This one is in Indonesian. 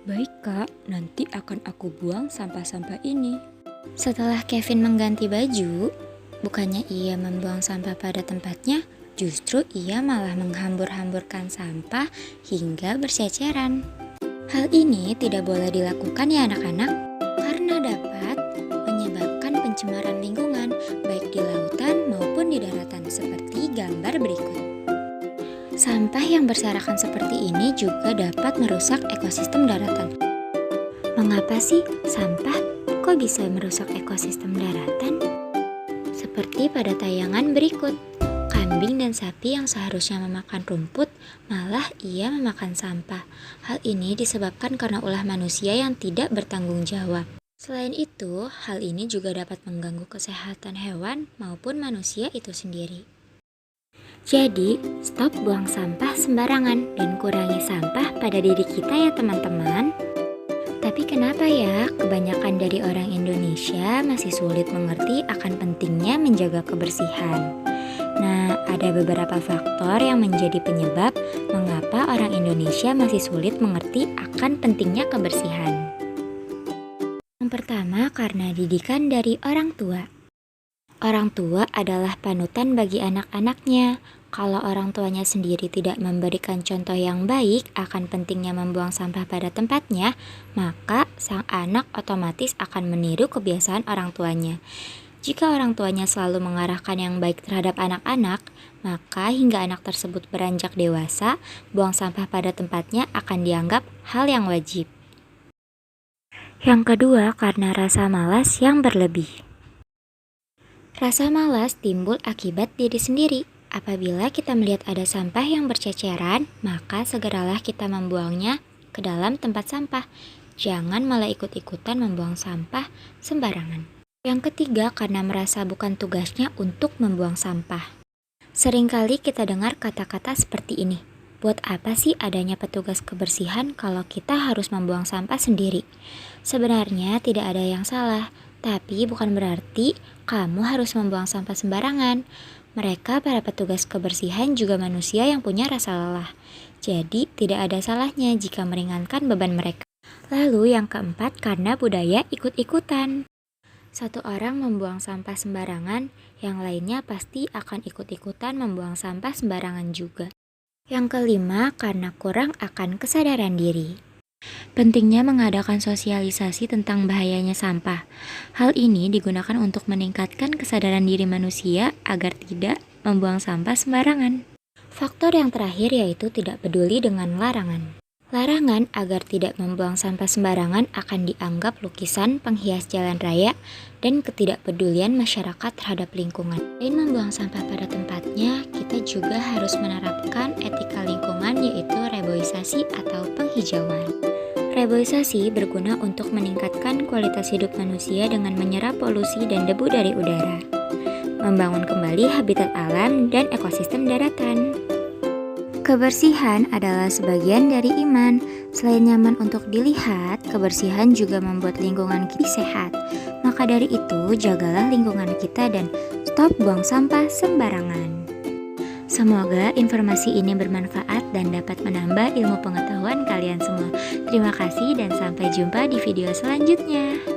Baik kak, nanti akan aku buang sampah-sampah ini. Setelah Kevin mengganti baju, bukannya ia membuang sampah pada tempatnya, justru ia malah menghambur-hamburkan sampah hingga berseceran. Hal ini tidak boleh dilakukan ya anak-anak, karena dapat menyebabkan pencemaran lingkungan baik di lautan maupun di daratan seperti gambar berikut. Sampah yang berserakan seperti ini juga dapat merusak ekosistem daratan. Mengapa sih sampah kok bisa merusak ekosistem daratan? Seperti pada tayangan berikut, kambing dan sapi yang seharusnya memakan rumput, malah ia memakan sampah. Hal ini disebabkan karena ulah manusia yang tidak bertanggung jawab. Selain itu, hal ini juga dapat mengganggu kesehatan hewan maupun manusia itu sendiri. Jadi, stop buang sampah sembarangan dan kurangi sampah pada diri kita ya teman-teman. Tapi kenapa ya kebanyakan dari orang Indonesia masih sulit mengerti akan pentingnya menjaga kebersihan? Nah, ada beberapa faktor yang menjadi penyebab mengapa orang Indonesia masih sulit mengerti akan pentingnya kebersihan. Yang pertama, karena didikan dari orang tua. Orang tua adalah panutan bagi anak-anaknya. Kalau orang tuanya sendiri tidak memberikan contoh yang baik akan pentingnya membuang sampah pada tempatnya, maka sang anak otomatis akan meniru kebiasaan orang tuanya. Jika orang tuanya selalu mengarahkan yang baik terhadap anak-anak, maka hingga anak tersebut beranjak dewasa, buang sampah pada tempatnya akan dianggap hal yang wajib. Yang kedua, karena rasa malas yang berlebih. Rasa malas timbul akibat diri sendiri. Apabila kita melihat ada sampah yang berceceran, maka segeralah kita membuangnya ke dalam tempat sampah. Jangan malah ikut-ikutan membuang sampah sembarangan. Yang ketiga, karena merasa bukan tugasnya untuk membuang sampah. Seringkali kita dengar kata-kata seperti ini. Buat apa sih adanya petugas kebersihan kalau kita harus membuang sampah sendiri? Sebenarnya tidak ada yang salah. Tapi bukan berarti kamu harus membuang sampah sembarangan. Mereka para petugas kebersihan juga manusia yang punya rasa lelah. Jadi tidak ada salahnya jika meringankan beban mereka. Lalu yang keempat, karena budaya ikut-ikutan. Satu orang membuang sampah sembarangan, yang lainnya pasti akan ikut-ikutan membuang sampah sembarangan juga. Yang kelima, karena kurang akan kesadaran diri. Pentingnya mengadakan sosialisasi tentang bahayanya sampah. Hal ini digunakan untuk meningkatkan kesadaran diri manusia agar tidak membuang sampah sembarangan. Faktor yang terakhir yaitu tidak peduli dengan larangan. Larangan agar tidak membuang sampah sembarangan akan dianggap lukisan penghias jalan raya dan ketidakpedulian masyarakat terhadap lingkungan. Selain membuang sampah pada tempatnya, kita juga harus menerapkan etika lingkungan yaitu reboisasi atau penghijauan. Reboisasi berguna untuk meningkatkan kualitas hidup manusia dengan menyerap polusi dan debu dari udara, membangun kembali habitat alam dan ekosistem daratan. Kebersihan adalah sebagian dari iman. Selain nyaman untuk dilihat, kebersihan juga membuat lingkungan kita sehat. Maka dari itu, jagalah lingkungan kita dan stop buang sampah sembarangan. Semoga informasi ini bermanfaat dan dapat menambah ilmu pengetahuan kalian semua. Terima kasih dan sampai jumpa di video selanjutnya.